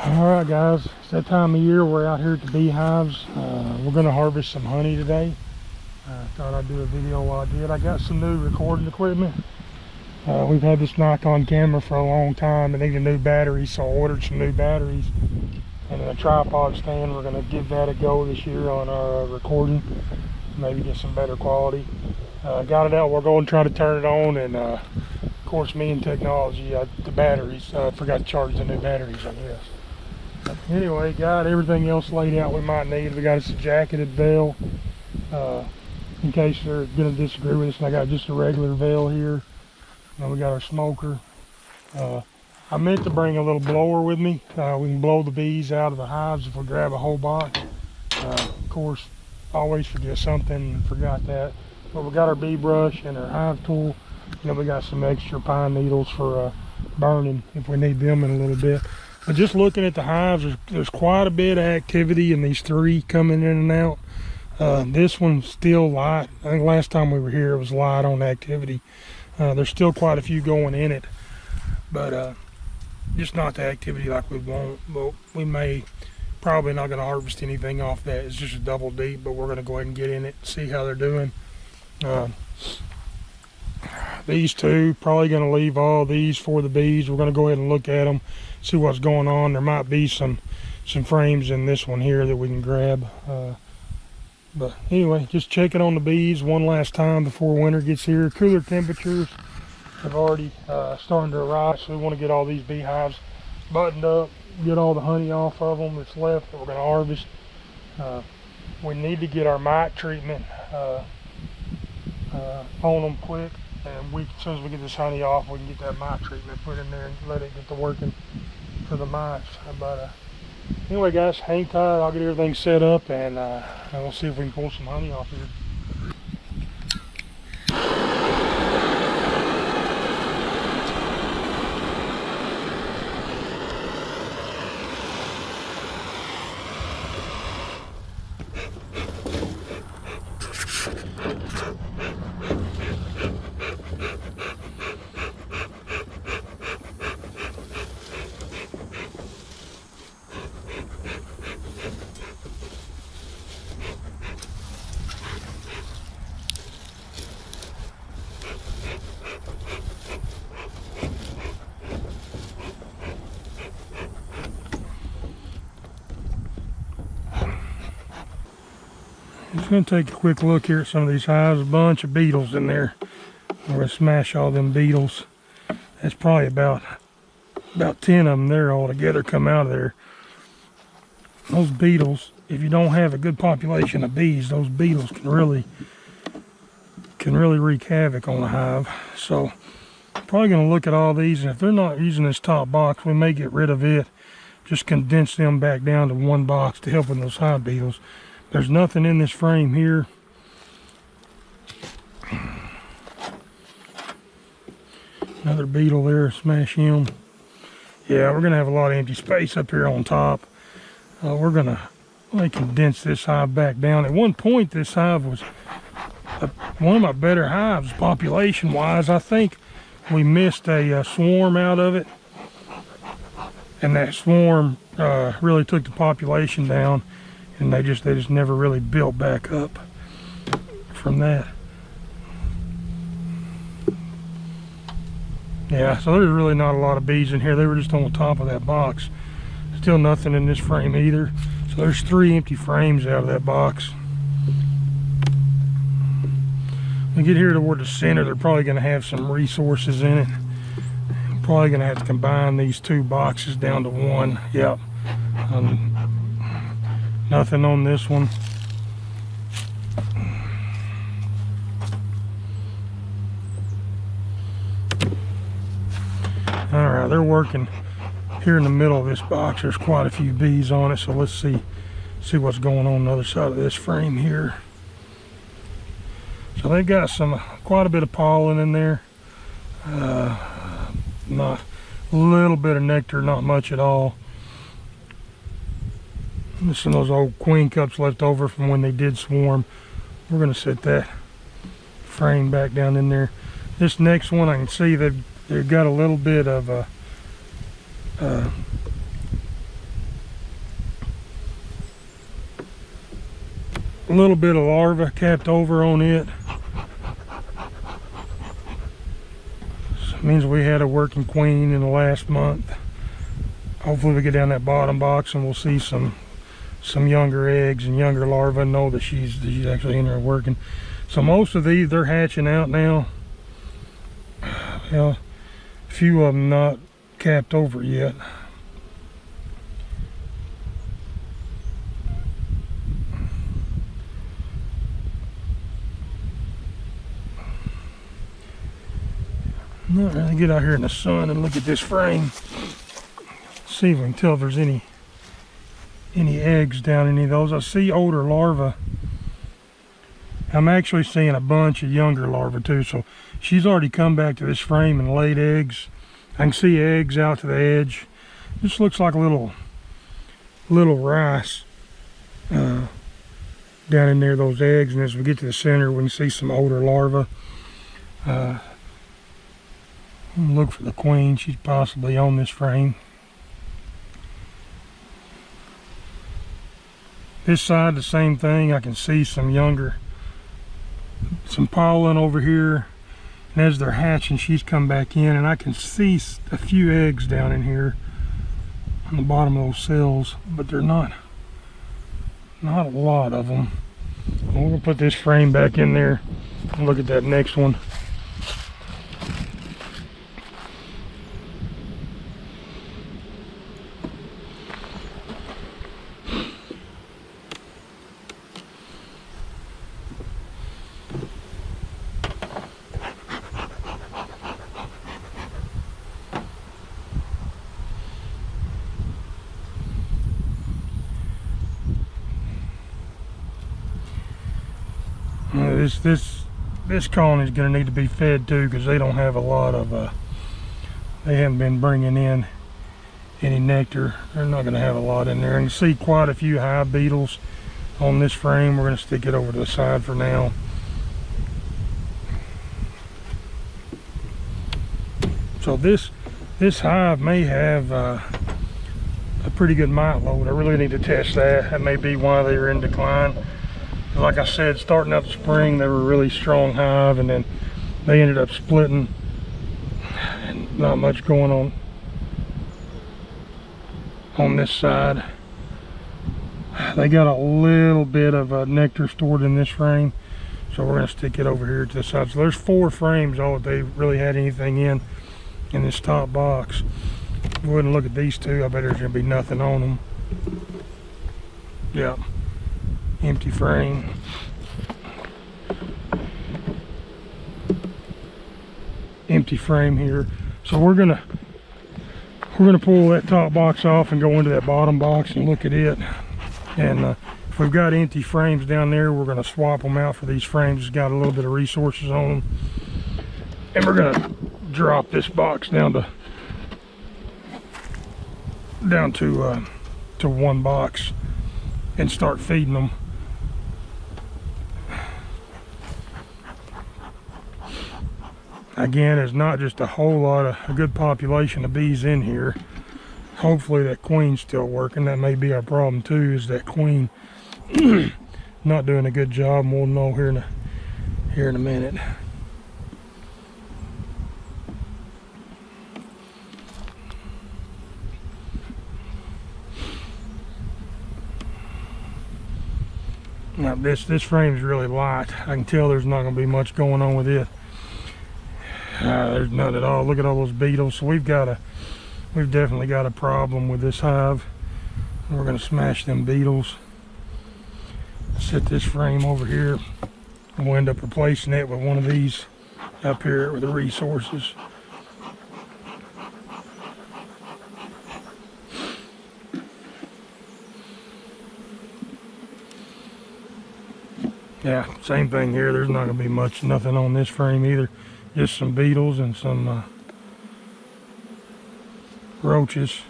All right, guys, it's that time of year. We're out here at the beehives. We're going to harvest some honey today. Thought I'd do a video while I did. I got some new recording equipment. We've had this Nikon camera for a long time. I need a new battery, so I ordered some new batteries and a tripod stand. We're going to give that a go this year on our recording, maybe get some better quality. Got it out. We're going to try to turn it on, and of course, me and technology, the batteries, I forgot to charge the new batteries, I guess. Anyway, got everything else laid out we might need. We got us a jacketed veil in case they're going to disagree with us, and I got just a regular veil here. And we got our smoker. I meant to bring a little blower with me. We can blow the bees out of the hives if we grab a whole box. Of course, always forget something and forgot that. But we got our bee brush and our hive tool. And then we got some extra pine needles for burning if we need them in a little bit. But just looking at the hives, there's quite a bit of activity in these three coming in and out. This one's still light. I think last time we were here it was light on activity. There's still quite a few going in it, but just not the activity like we want. But we may probably not going to harvest anything off that. It's just a double deep, but we're going to go ahead and get in it and see how they're doing. These two, probably going to leave all these for the bees. We're going to go ahead and look at them, see what's going on. There might be some frames in this one here that we can grab. But anyway, just checking on the bees one last time before winter gets here. Cooler temperatures have already starting to arrive, so we want to get all these beehives buttoned up, get all the honey off of them that's left that we're going to harvest. We need to get our mite treatment on them quick, and as soon as we get this honey off, we can get that mite treatment put in there and let it get to working for the mites. But anyway, guys, hang tight. I'll get everything set up, and we'll see if we can pull some honey off here. Just going to take a quick look here at some of these hives. A bunch of beetles in there. We're going to smash all them beetles. That's probably about 10 of them there all together come out of there. Those beetles, if you don't have a good population of bees, those beetles can really wreak havoc on a hive. So I'm probably going to look at all these, and if they're not using this top box, we may get rid of it. Just condense them back down to one box to help with those hive beetles. There's nothing in this frame here. Another beetle there, smash him. Yeah, we're gonna have a lot of empty space up here on top. We're gonna condense this hive back down. At one point, this hive was one of my better hives population-wise. I think we missed a swarm out of it, and that swarm really took the population down. And they just never really built back up from that. Yeah, so there's really not a lot of bees in here. They were just on the top of that box. Still nothing in this frame either. So there's 3 empty frames out of that box. When we get here toward the center, they're probably going to have some resources in it. I'm probably going to have to combine these 2 boxes down to one. Yep. Nothing on this one. All right, they're working here in the middle of this box. There's quite a few bees on it, so let's see what's going on the other side of this frame here. So they've got quite a bit of pollen in there. Not a little bit of nectar, not much at all. Some of those old queen cups left over from when they did swarm. We're going to set that frame back down in there. This next one, I can see they've got a little bit of A little bit of larva capped over on it. So it means we had a working queen in the last month. Hopefully we get down that bottom box and we'll see some younger eggs and younger larvae and know that she's actually in there working. So most of these, they're hatching out now. Well, a few of them not capped over yet. Not really get out here in the sun and look at this frame. See if we can tell if there's any eggs down in any of those. I see older larvae. I'm actually seeing a bunch of younger larvae too. So she's already come back to this frame and laid eggs. I can see eggs out to the edge. This looks like a little rice down in there, those eggs. And as we get to the center, we can see some older larvae. Look for the queen. She's possibly on this frame. This side, the same thing. I can see some pollen over here. And as they're hatching, she's come back in, and I can see a few eggs down in here on the bottom of those cells, but they're not a lot of them. We're gonna put this frame back in there and look at that next one. This colony is going to need to be fed too, because they don't have a lot of they haven't been bringing in any nectar. They're not going to have a lot in there. And you see quite a few hive beetles on this frame. We're going to stick it over to the side for now. So this hive may have a pretty good mite load. I really need to test that. That may be why they are in decline. Like I said, starting out the spring, they were a really strong hive, and then they ended up splitting, and not much going on this side. They got a little bit of nectar stored in this frame, so we're going to stick it over here to the side. So there's 4 frames, all that they really had anything in this top box. Go ahead and look at these 2. I bet there's going to be nothing on them. Yeah. Empty frame. Empty frame here. So we're gonna pull that top box off and go into that bottom box and look at it. And if we've got empty frames down there, we're gonna swap them out for these frames that's got a little bit of resources on them. And we're gonna drop this box down to 1 box and start feeding them. Again, there's not just a whole lot of a good population of bees in here. Hopefully that queen's still working. That may be our problem too, is that queen not doing a good job, and we'll know here in a minute. Now this frame is really light. I can tell there's not going to be much going on with it. There's none at all. Look at all those beetles. So we've definitely got a problem with this hive. We're going to smash them beetles. Set this frame over here. We'll end up replacing it with one of these up here with the resources. Yeah, same thing here. There's not going to be nothing on this frame either. Just some beetles and some roaches.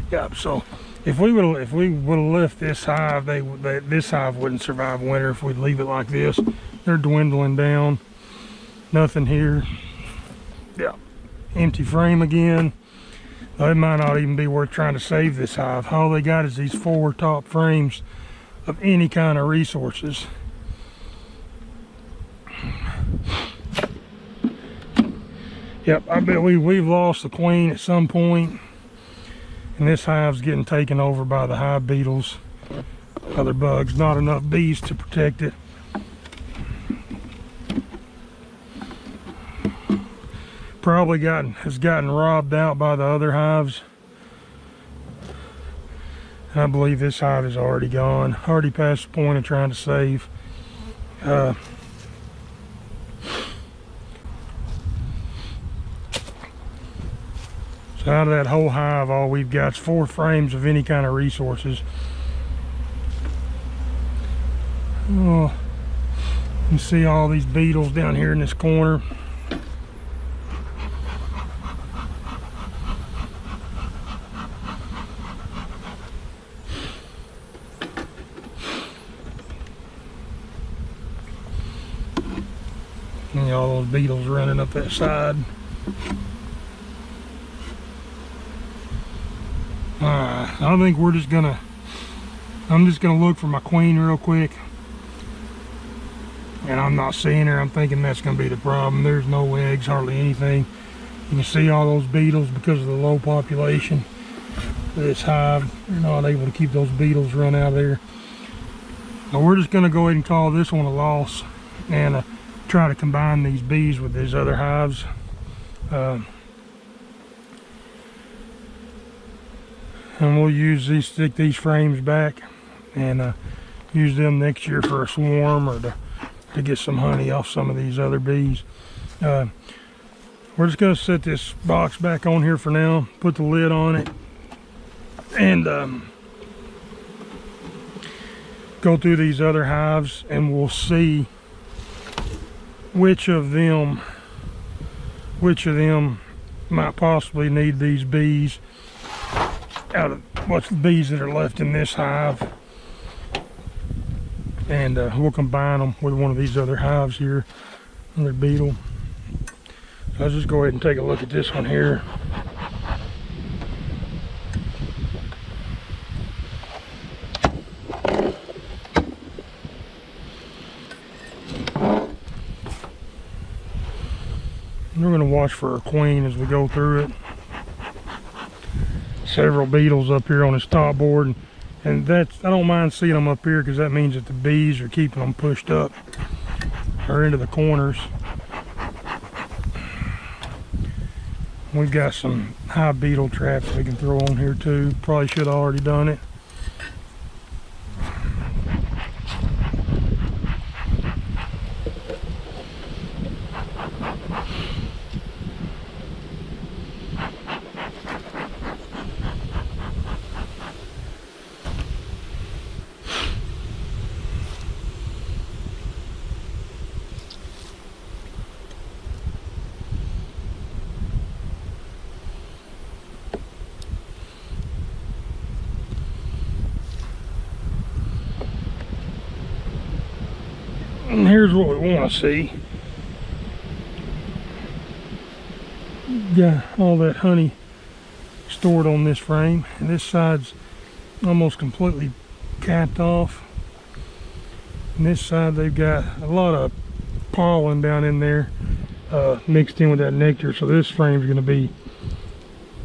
Yeah, so if we would have left this hive, this hive wouldn't survive winter if we'd leave it like this. They're dwindling down. Nothing here. Yeah, empty frame again. It might not even be worth trying to save this hive. All they got is these 4 top frames of any kind of resources. Yep, I bet we've lost the queen at some point, and this hive's getting taken over by the hive beetles, other bugs. Not enough bees to protect it. Probably has gotten robbed out by the other hives. I believe this hive is already gone, already past the point of trying to save. So out of that whole hive, all we've got is 4 frames of any kind of resources. Oh, you can see all these beetles down here in this corner. And all those beetles running up that side. I think I'm just gonna look for my queen real quick. And I'm not seeing her. I'm thinking that's gonna be the problem. There's no eggs, hardly anything. You can see all those beetles because of the low population of this hive. They're not able to keep those beetles run out of there. So we're just gonna go ahead and call this one a loss and try to combine these bees with these other hives. And we'll stick these frames back and use them next year for a swarm or to get some honey off some of these other bees. We're just going to set this box back on here for now, put the lid on it, and go through these other hives, and we'll see which of them might possibly need these bees out of what's the bees that are left in this hive, and we'll combine them with one of these other hives here, another beetle. So let's just go ahead and take a look at this one here. We're going to watch for a queen as we go through it. Several beetles up here on this top board, and I don't mind seeing them up here because that means that the bees are keeping them pushed up or into the corners. We've got some hive beetle traps we can throw on here too. Probably should have already done it. And here's what we want to see. Got all that honey stored on this frame, and this side's almost completely capped off. And this side they've got a lot of pollen down in there mixed in with that nectar, so this frame's going to be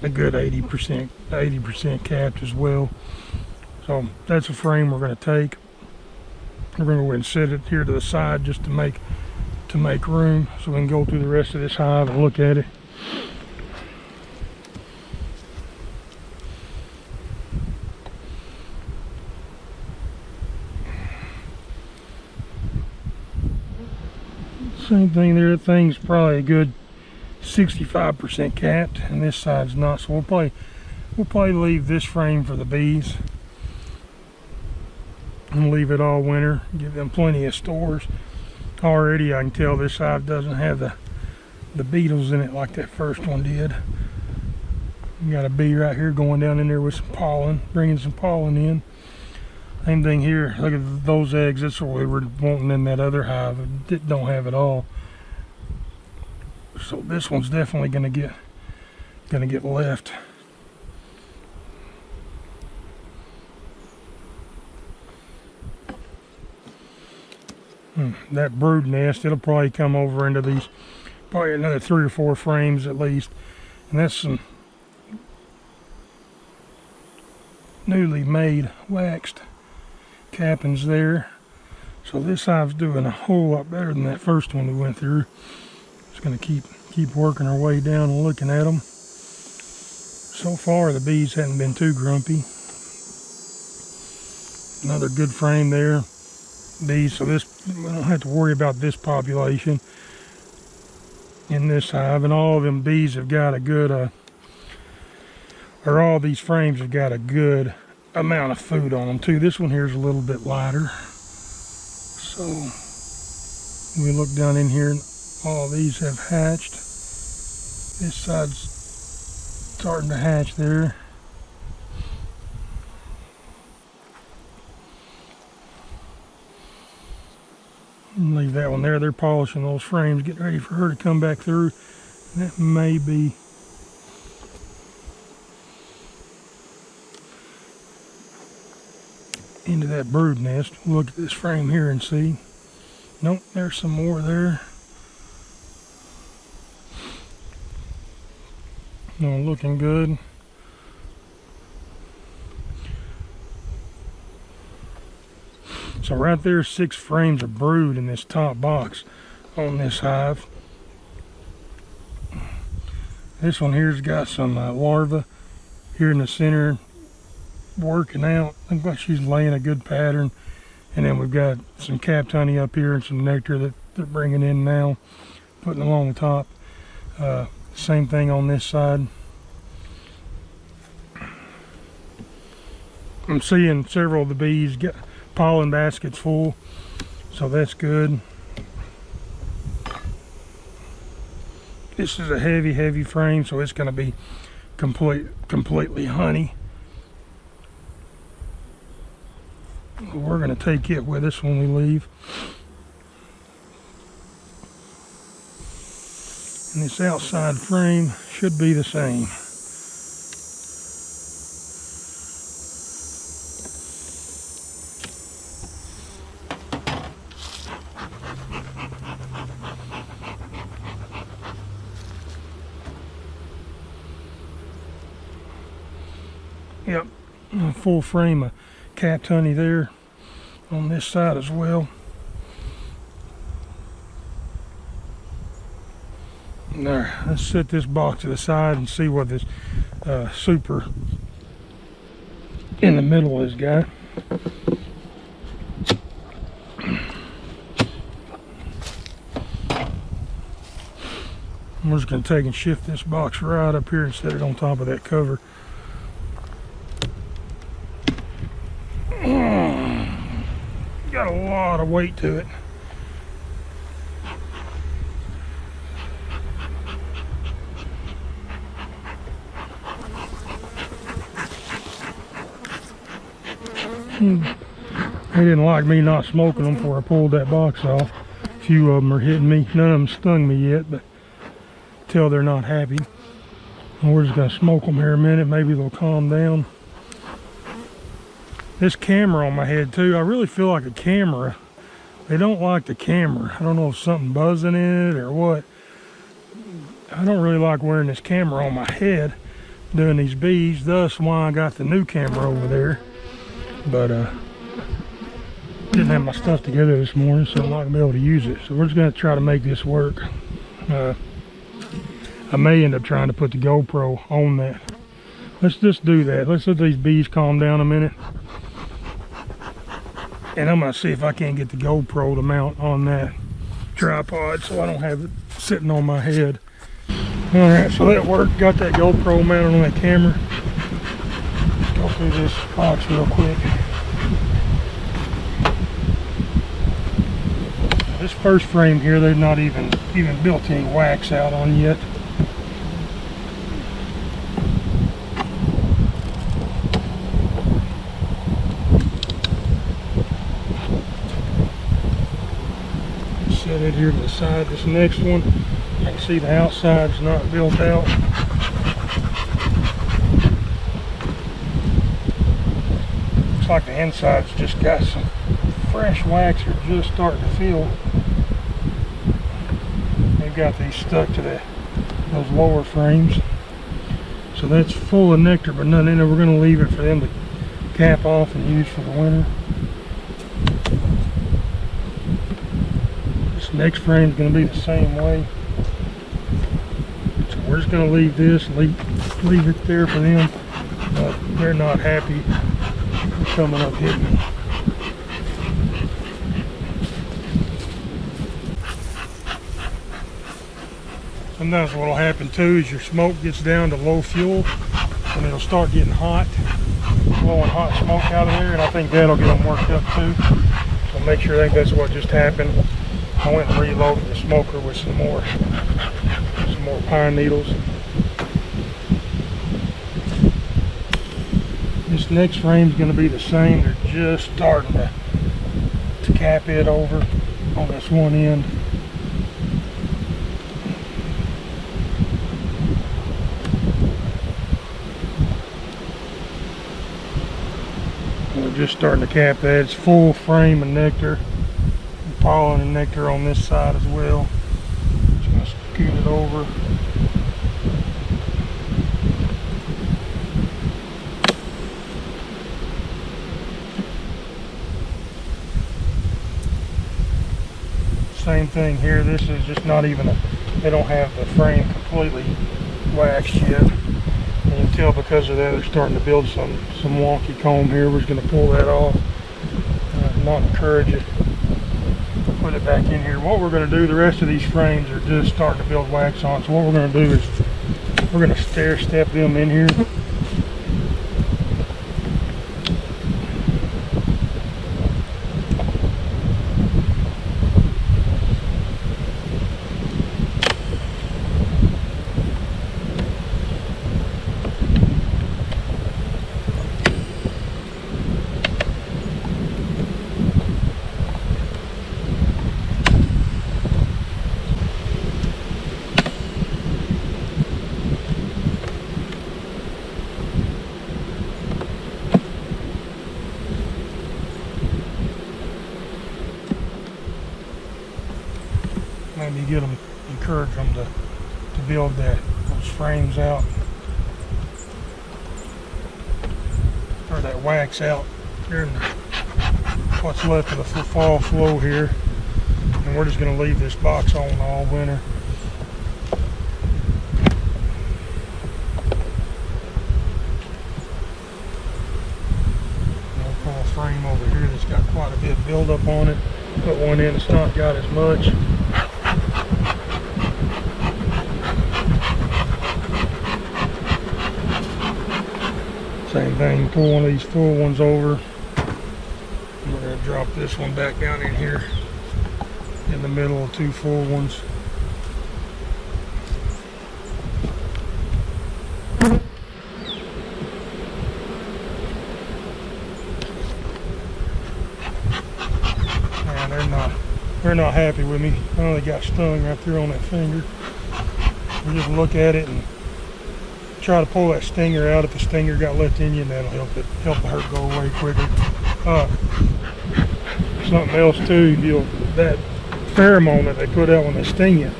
a good 80% capped as well. So that's a frame we're going to take. We're going to go ahead and set it here to the side just to make room so we can go through the rest of this hive and look at it. Same thing there. That thing's probably a good 65% capped, and this side's not. So we'll probably leave this frame for the bees and leave it all winter. Give them plenty of stores. Already I can tell this hive doesn't have the beetles in it like that first one did. You got a bee right here going down in there with some pollen, bringing some pollen in. Same thing here. Look at those eggs. That's what we were wanting in that other hive. It don't have it all. So this one's definitely gonna get left. that brood nest. It'll probably come over into these, probably another 3 or 4 frames at least. And that's some newly made waxed cappings there. So this hive's doing a whole lot better than that first one we went through. Just going to keep working our way down and looking at them. So far the bees hadn't been too grumpy. Another good frame there. Bees, so this, we don't have to worry about this population in this hive. And all of them bees have got a good, or all these frames have got a good amount of food on them too. This one here is a little bit lighter. So we look down in here and all these have hatched. This side's starting to hatch there. And leave that one there. They're polishing those frames, getting ready for her to come back through. That may be into that brood nest. We'll look at this frame here and see. Nope, there's some more there. No, looking good. So right there's 6 frames of brood in this top box on this hive. This one here's got some larvae here in the center working out. Looks like she's laying a good pattern. And then we've got some capped honey up here and some nectar that they're bringing in now, putting along the top. Same thing on this side. I'm seeing several of the bees get pollen baskets full, so that's good. This is a heavy frame, so it's going to be completely honey. We're going to take it with us when we leave. And this outside frame should be the same. Yep, a full frame of capped honey there on this side as well. There, let's set this box to the side and see what this super in the middle has got. We're just going to take and shift this box right up here and set it on top of that cover. Got a lot of weight to it. They didn't like me not smoking them before I pulled that box off. A few of them are hitting me. None of them stung me yet, but till they're not happy. And we're just going to smoke them here a minute. Maybe they'll calm down. This camera on my head too, I really feel like a camera. They don't like the camera. I don't know if something buzzing in it or what. I don't really like wearing this camera on my head doing these bees. Thus why I got the new camera over there. But didn't have my stuff together this morning, so I'm not gonna be able to use it. So we're just gonna try to make this work. I may end up trying to put the GoPro on that. Let's just do that. Let's let these bees calm down a minute. And I'm gonna see if I can't get the GoPro to mount on that tripod so I don't have it sitting on my head. All right, so that worked. Got that GoPro mounted on that camera. Let's go through this box real quick. This first frame here, they've not even built any wax out on yet. Set it here to the side. This next one, you can see the outside's not built out. Looks like the inside's just got some fresh wax are just starting to fill. They've got these stuck to those lower frames. So that's full of nectar, but none in there. We're going to leave it for them to cap off and use for the winter. This next frame is going to be the same way. So we're just going to leave this, leave it there for them. But they're not happy with coming up hitting. Sometimes what will happen too is your smoke gets down to low fuel and it'll start getting hot, blowing hot smoke out of there, and I think that'll get them worked up too. So make sure, I think that's what just happened. I went and reloaded the smoker with some more pine needles. This next frame is going to be the same. They're just starting to cap it over on this one end. We're just starting to cap that. It's full frame of nectar, and pollen and nectar on this side as well. Just going to scoot it over. Same thing here. This is just not even they don't have the frame completely waxed yet. You can tell because of that they're starting to build some wonky comb here. We're just going to pull that off. Not encourage it. Put it back in here. What we're going to do, the rest of these frames are just starting to build wax on. So what we're going to do is we're going to stair step them in here. Maybe get them, encourage them to build those frames out, or that wax out here in what's left of the fall flow here. And we're just going to leave this box on all winter. I'll pull a frame over here that's got quite a bit of buildup on it. Put one in that's not got as much. Same thing, pull one of these full ones over. We're going to drop this one back down in here in the middle of two full ones. And they're not happy with me. I know they got stung right there on that finger. We just look at it and try to pull that stinger out. If the stinger got left in you, and that'll help the hurt go away quicker. Something else too, that pheromone that they put out when they sting you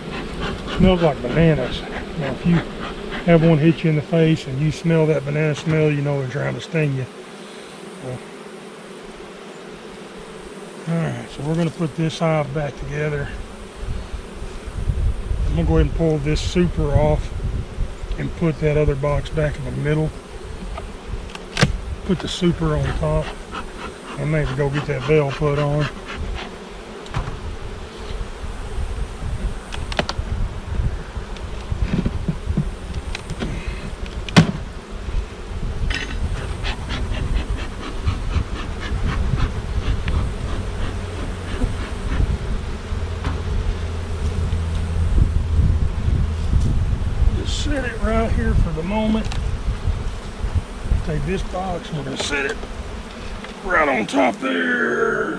smells like bananas. Now if you have one hit you in the face and you smell that banana smell, you know they're trying to sting you. Alright, so we're going to put this hive back together. I'm going to go ahead and pull this super off and put that other box back in the middle. Put the super on top and maybe go get that bell put on. Set it right here for the moment. Take this box and we're going to set it right on top there.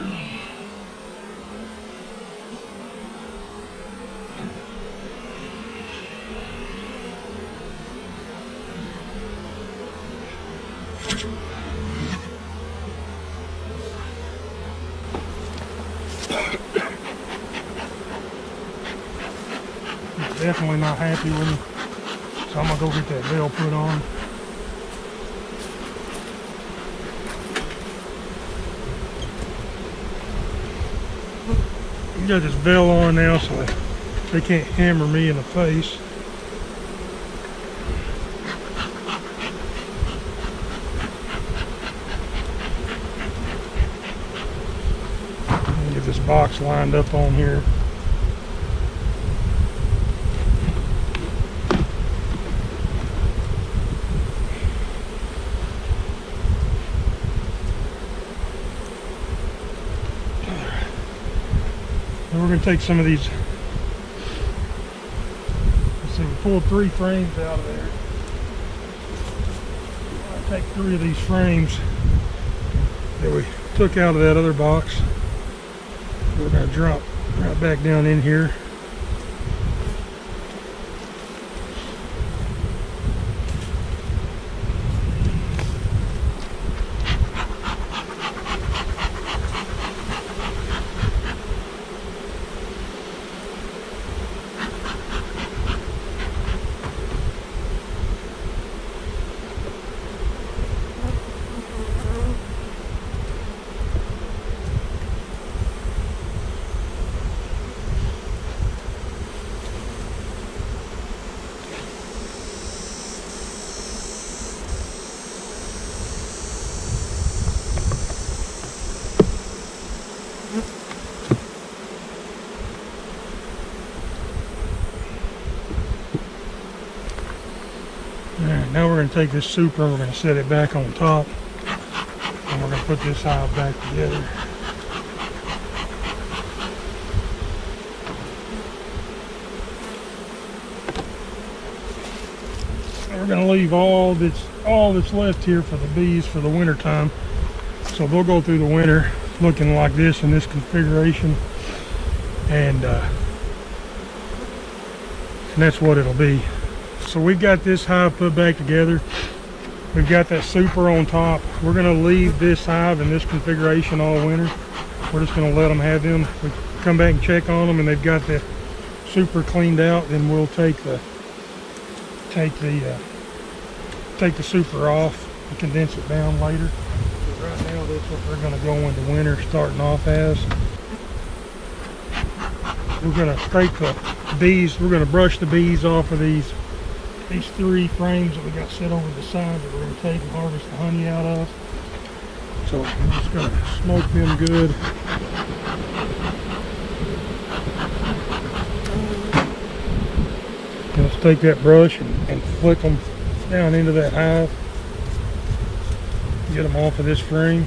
definitely not happy with them. So I'm gonna go get that veil put on. We got this veil on now so they can't hammer me in the face. Get this box lined up on here. And we're going to take some of these. Let's see, we pulled 3 frames out of there. I'll take 3 of these frames that we took out of that other box. We're going to drop right back down in here. Alright, now we're going to take this super and we're going to set it back on top. And we're going to put this hive back together. And we're going to leave all that's left here for the bees for the winter time. So they'll go through the winter looking like this in this configuration. And that's what it'll be. So we've got this hive put back together. We've got that super on top. We're going to leave this hive in this configuration all winter. We're just going to let them have them. If we come back and check on them and they've got the super cleaned out, then we'll take the super off and condense it down later. But right now that's what we're going to go into winter starting off as. We're going to scrape the bees. We're going to brush the bees off of these 3 frames that we got set over the side that we're going to take and harvest the honey out of. So I'm just going to smoke them good. And let's take that brush and flick them down into that hive. Get them off of this frame.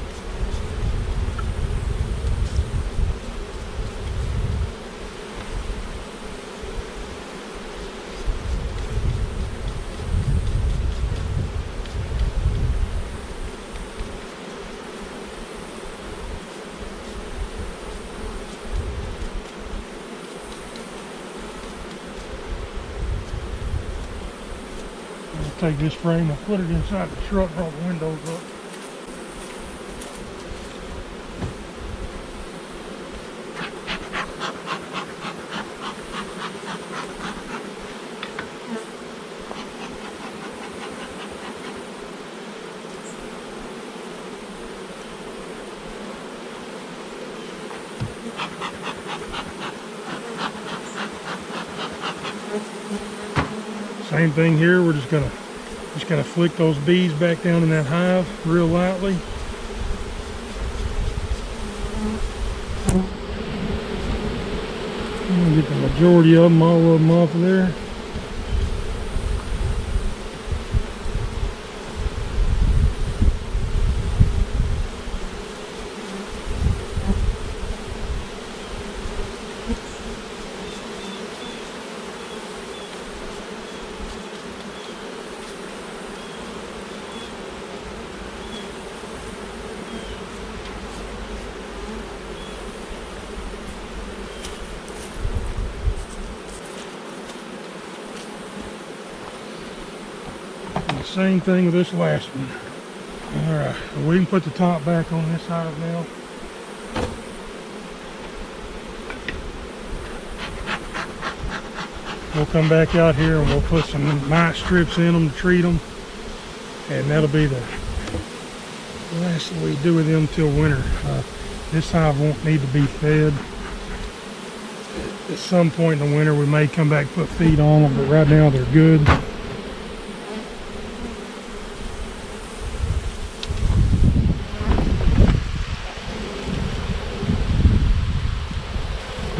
Take this frame and put it inside the truck and roll the windows up. Same thing here, we're just gonna flick those bees back down in that hive real lightly. I'm gonna get the majority of them, all of them off of there. Same thing with this last one. Alright, we can put the top back on this hive now. we'll come back out here and we'll put some mite strips in them to treat them, and that'll be the last we do with them till winter. This hive won't need to be fed. At some point in the winter we may come back and put feed on them, but right now they're good.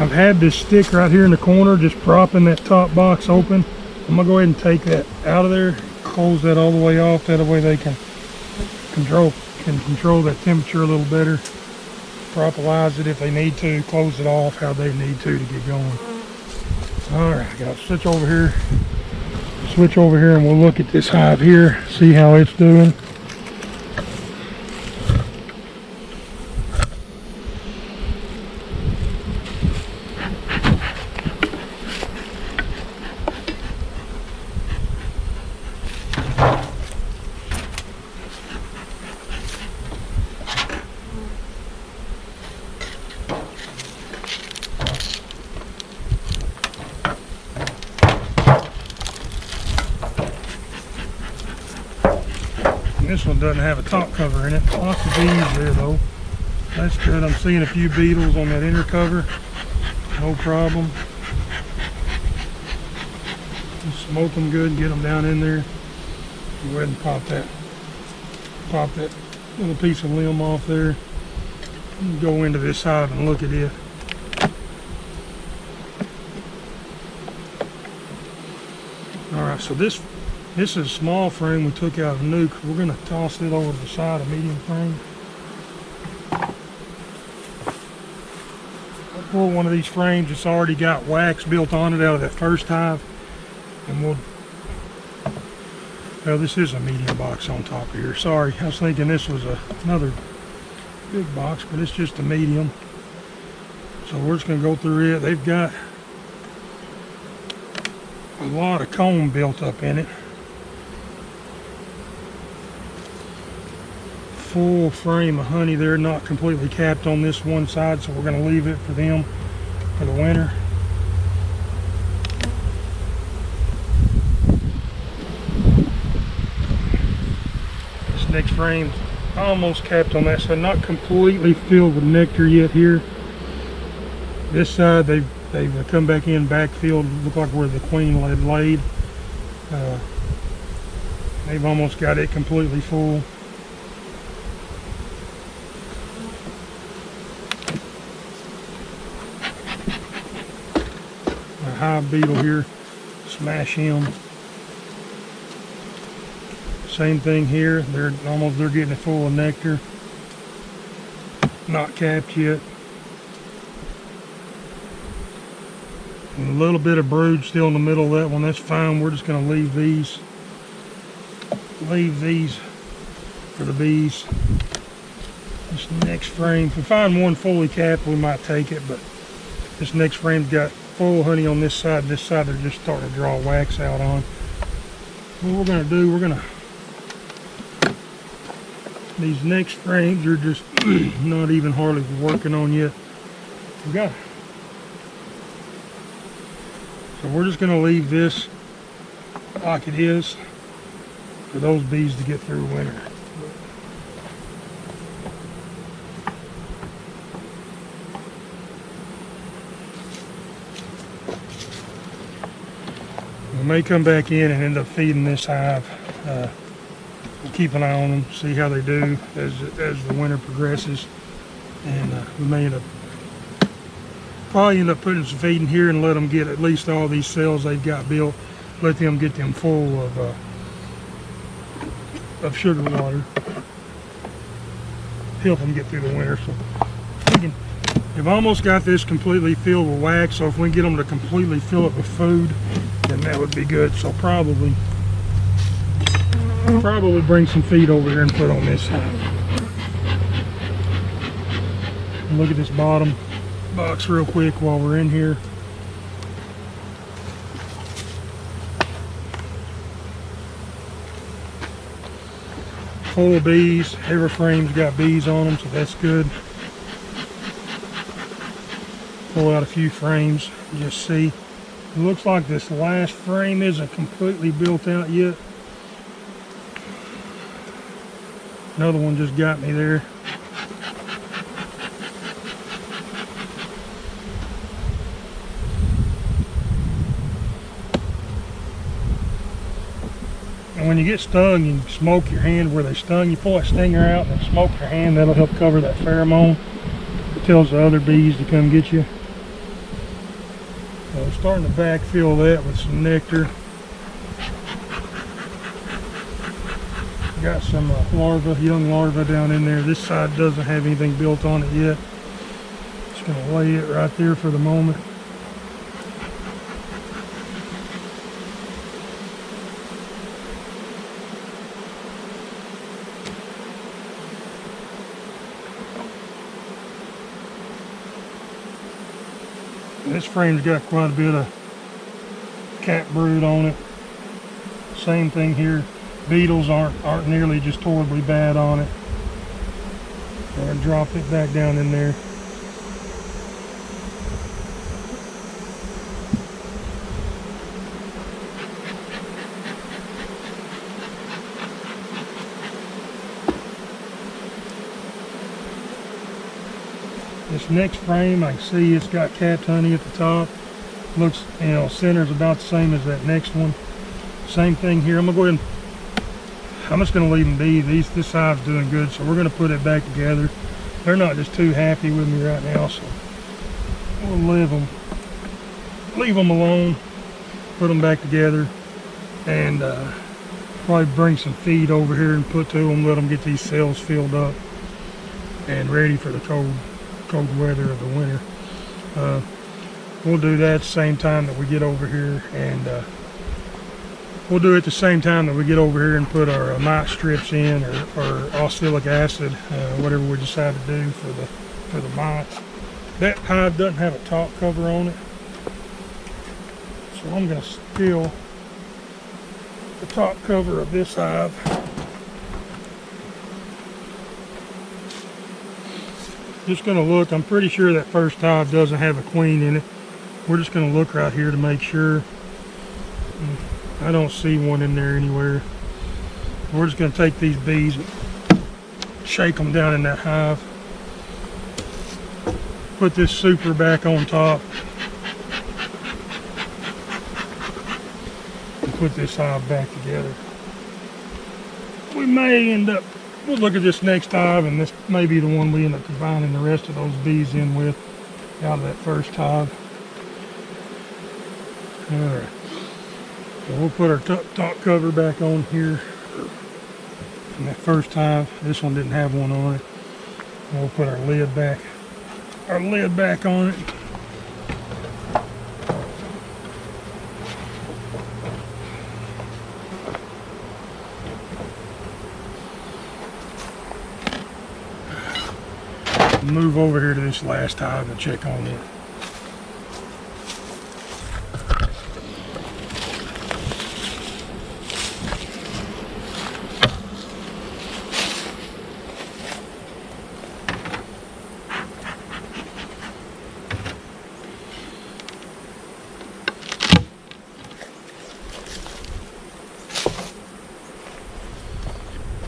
I've had this stick right here in the corner just propping that top box open. I'm gonna go ahead and take that out of there, close that all the way off, that way they can control that temperature a little better, propolize it if they need to, close it off how they need to get going. All right, I gotta switch over here and we'll look at this hive here, see how it's doing. This one doesn't have a top cover in it. Lots of bees there though. That's good. I'm seeing a few beetles on that inner cover. No problem. Just smoke them good and get them down in there. Go ahead and pop that little piece of limb off there. And go into this hive and look at it. Alright, so this is a small frame we took out of nuke. We're going to toss it over to the side of medium frame. I'll pull one of these frames that's already got wax built on it out of that first hive. And well, this is a medium box on top of here. Sorry, I was thinking this was another big box, but it's just a medium. So we're just going to go through it. They've got a lot of comb built up in it. Full frame of honey there, not completely capped on this one side, so we're going to leave it for them for the winter. This next frame's almost capped on that side, not completely filled with nectar yet here. This side they've come back in backfilled, look like where the queen had laid. They've almost got it completely full. Hive beetle here, smash him. Same thing here, they're getting it full of nectar. Not capped yet. And a little bit of brood still in the middle of that one, that's fine. We're just going to leave these for the bees. This next frame, if we find one fully capped we might take it, but this next frame's got full honey on this side. This side they're just starting to draw wax out on. What we're going to do, these next frames are just not even hardly working on yet. So we're just going to leave this like it is for those bees to get through winter. We may come back in and end up feeding this hive. We'll keep an eye on them, see how they do as the winter progresses, and we may probably end up putting some feed in here and let them get at least all these cells they've got built. Let them get them full of sugar water. Help them get through the winter. So we've almost got this completely filled with wax, so if we can get them to completely fill it with food, then that would be good. So probably bring some feed over here and put on this side. Look at this bottom box real quick while we're in here. Full of bees. Every frame's got bees on them, so that's good. Pull out a few frames, just see. It looks like this last frame isn't completely built out yet. Another one just got me there. And when you get stung, you smoke your hand where they stung. You pull that stinger out and smoke your hand. That'll help cover that pheromone. It tells the other bees to come get you. So I'm starting to backfill that with some nectar. Got some young larvae down in there. This side doesn't have anything built on it yet. Just gonna lay it right there for the moment. This frame's got quite a bit of cat brood on it. Same thing here. Beetles aren't nearly just horribly bad on it. I'm gonna drop it back down in there. This next frame, I can see it's got cat honey at the top. Looks, center's about the same as that next one. Same thing here. I'm gonna go ahead and I'm just going to leave them be. This hive's doing good, so we're going to put it back together. They're not just too happy with me right now, so we'll leave them alone, put them back together, and probably bring some feed over here and put to them, let them get these cells filled up and ready for the cold weather of the winter. We'll do that at the same time that we get over here, and we'll do it at the same time that we get over here and put our mite strips in, or oxalic acid, whatever we decide to do for the mites. That hive doesn't have a top cover on it, so I'm going to steal the top cover of this hive. Just going to look. I'm pretty sure that first hive doesn't have a queen in it. We're just going to look right here to make sure. I don't see one in there anywhere. We're just going to take these bees and shake them down in that hive. Put this super back on top. And put this hive back together. We may end up, we'll look at this next hive, and this may be the one we end up combining the rest of those bees in with out of that first hive. Alright. So we'll put our top cover back on here in that first hive. This one didn't have one on it. We'll put our lid back on it. Move over here to this last hive and check on it.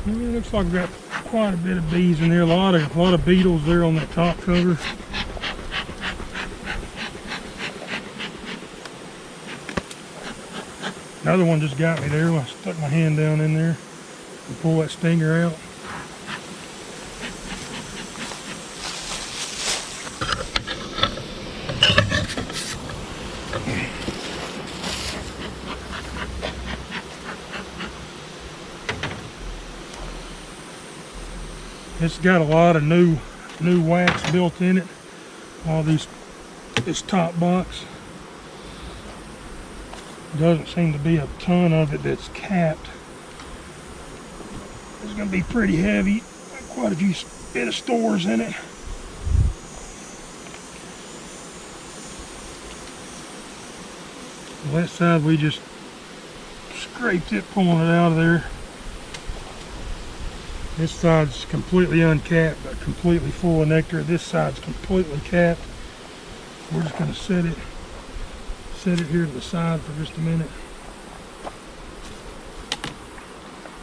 It looks like we've got quite a bit of bees in there. A lot of beetles there on that top cover. Another one just got me there when I stuck my hand down in there and pull that stinger out. It's got a lot of new wax built in it. All this top box. Doesn't seem to be a ton of it that's capped. It's going to be pretty heavy. Quite a few bit of stores in it. The left side we just scraped it, pulling it out of there. This side's completely uncapped, but completely full of nectar. This side's completely capped. We're just going to set it here to the side for just a minute.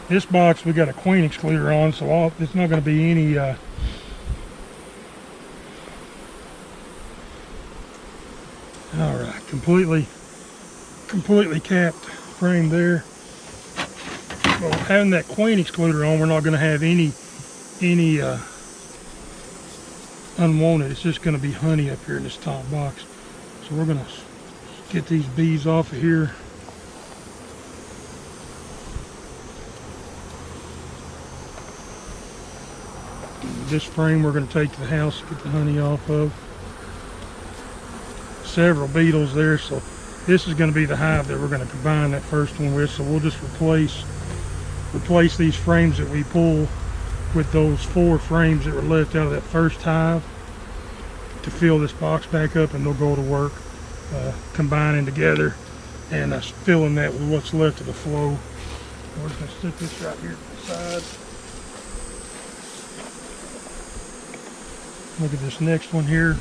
This box we got a queen excluder on, so it's not going to be any all right, completely capped frame there. Well, having that queen excluder on, we're not going to have any unwanted. It's just going to be honey up here in this top box. So we're going to get these bees off of here. This frame we're going to take to the house to get the honey off of. Several beetles there, so this is going to be the hive that we're going to combine that first one with. So we'll just replace these frames that we pull with those 4 frames that were left out of that first hive to fill this box back up, and they'll go to work combining together and filling that with what's left of the flow. We're just going to stick this right here to the side. Look at this next one here.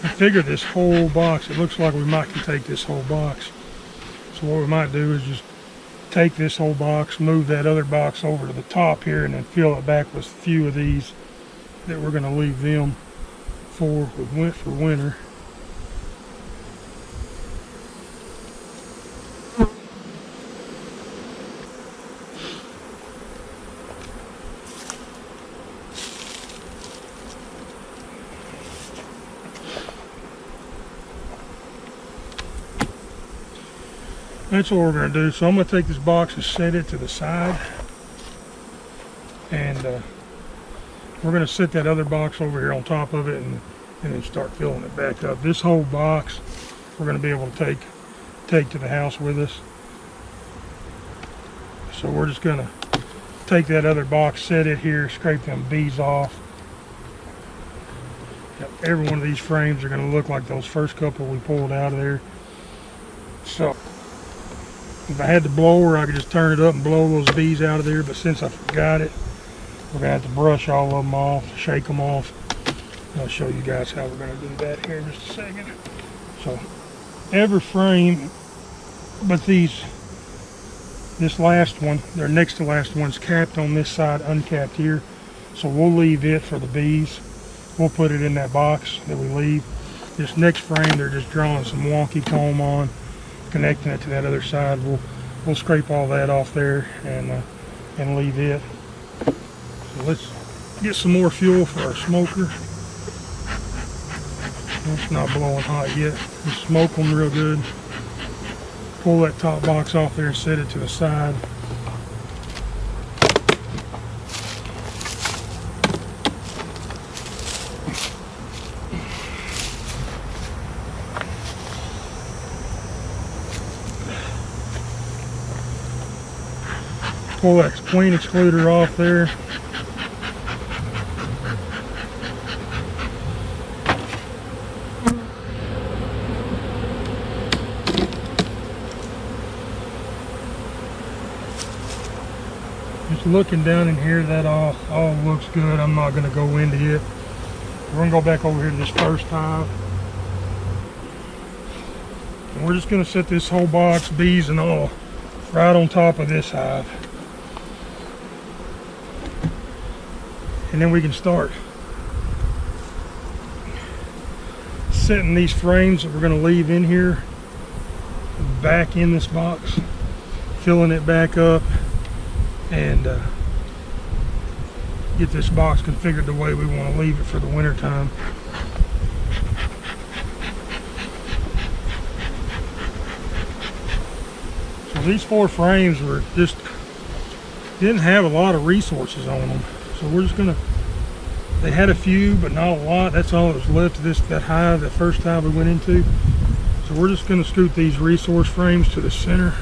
I figure this whole box, it looks like we might can take this whole box. So what we might do is just take this whole box, move that other box over to the top here, and then fill it back with a few of these that we're going to leave them for winter. That's what we're going to do. So I'm going to take this box and set it to the side, and we're going to set that other box over here on top of it, and then start filling it back up. This whole box we're going to be able to take to the house with us. So we're just going to take that other box, set it here, scrape them bees off. Every one of these frames are going to look like those first couple we pulled out of there. So if I had the blower, I could just turn it up and blow those bees out of there, but since I forgot it, we're going to have to brush all of them off, shake them off. I'll show you guys how we're going to do that here in just a second. So every frame, but this last one, their next to last one's capped on this side, uncapped here. So we'll leave it for the bees. We'll put it in that box that we leave. This next frame, they're just drawing some wonky comb on, connecting it to that other side. We'll scrape all that off there and leave it. So let's get some more fuel for our smoker. It's not blowing hot yet. Just smoke them real good. Pull that top box off there and set it to the side. Pull that queen excluder off there. Just looking down in here, that all looks good. I'm not going to go into it. We're going to go back over here to this first hive. And we're just going to set this whole box, bees and all, right on top of this hive. And then we can start setting these frames that we're going to leave in here back in this box, filling it back up, and get this box configured the way we want to leave it for the winter time. So these 4 frames were just didn't have a lot of resources on them. So we're just gonna, they had a few, but not a lot. That's all that was left of that hive, that first hive we went into. So we're just gonna scoot these resource frames to the center.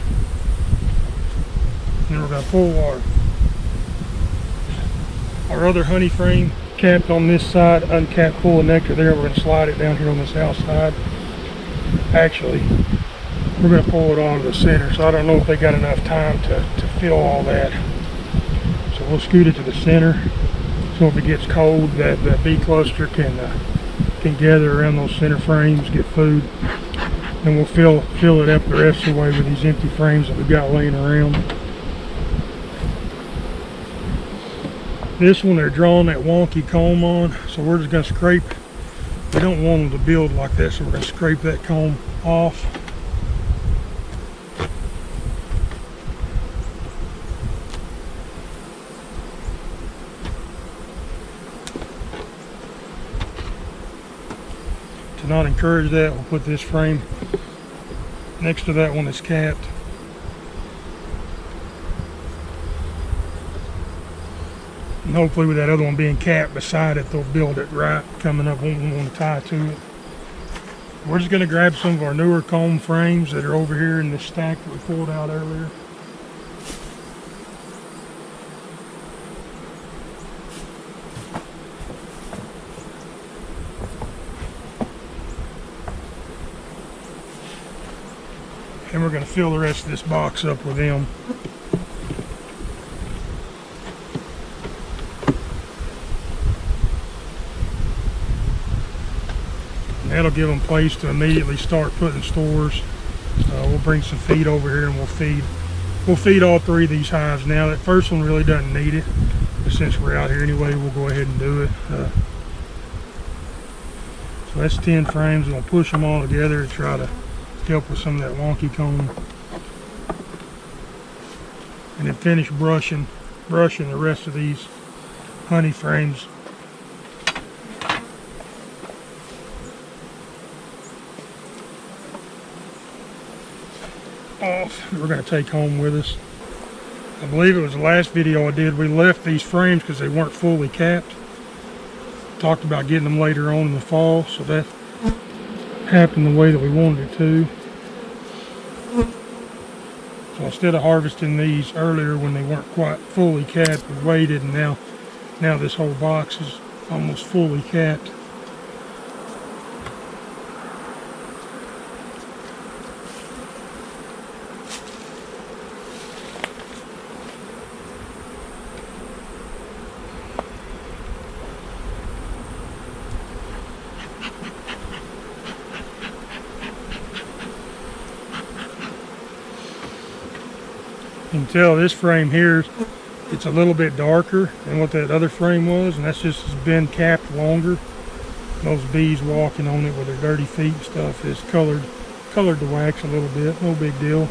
And then we're gonna pull our other honey frame, capped on this side, uncapped, full of nectar there. We're gonna slide it down here on this outside. Actually, we're gonna pull it onto the center. So I don't know if they got enough time to fill all that. So we'll scoot it to the center, so if it gets cold, that bee cluster can can gather around those center frames, get food. And we'll fill it up the rest of the way with these empty frames that we've got laying around. This one they're drawing that wonky comb on, so we're just going to scrape. We don't want them to build like this, so we're going to scrape that comb off. To not encourage that, we'll put this frame next to that one that's capped. And hopefully with that other one being capped beside it, they'll build it right coming up when we want to tie to it. We're just going to grab some of our newer comb frames that are over here in this stack that we pulled out earlier. And we're going to fill the rest of this box up with them. And that'll give them place to immediately start putting stores. We'll bring some feed over here and we'll feed all three of these hives now. That first one really doesn't need it, but since we're out here anyway, we'll go ahead and do it. So that's 10 frames, and we'll push them all together to try to help with some of that wonky comb. And then finish brushing the rest of these honey frames. Off we're going to take home with us. I believe it was the last video I did, we left these frames because they weren't fully capped. Talked about getting them later on in the fall, so that happened the way that we wanted it to. So instead of harvesting these earlier when they weren't quite fully capped, we waited, and now this whole box is almost fully capped. You can tell this frame here, it's a little bit darker than what that other frame was, and that's just been capped longer. Those bees walking on it with their dirty feet and stuff is colored the wax a little bit, no big deal.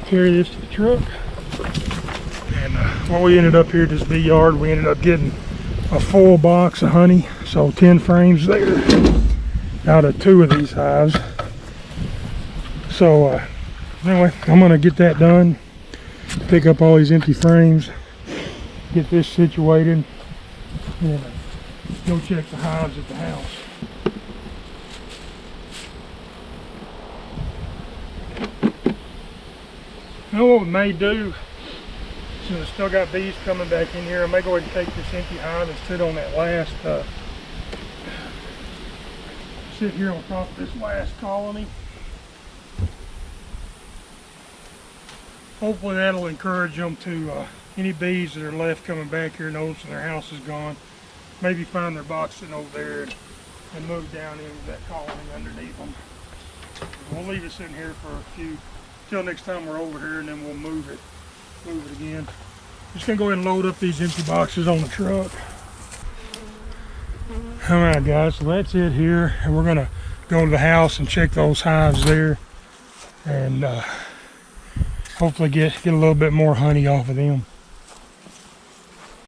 Carry this to the truck. And while we ended up here at this bee yard, we ended up getting a full box of honey, so 10 frames there out of 2 of these hives. So anyway, I'm gonna get that done, pick up all these empty frames, get this situated, and go check the hives at the house. You know what we may do, since I still got bees coming back in here, I may go ahead and take this empty hive and sit on that last, sit here on top of this last colony. Hopefully that'll encourage them to, any bees that are left coming back here noticing their house is gone, maybe find their box sitting over there and move down into that colony underneath them. We'll leave it sitting here for a few, till next time we're over here, and then we'll move it again. Just gonna go ahead and load up these empty boxes on the truck. All right guys, so that's it here, and we're gonna go to the house and check those hives there, and hopefully get a little bit more honey off of them.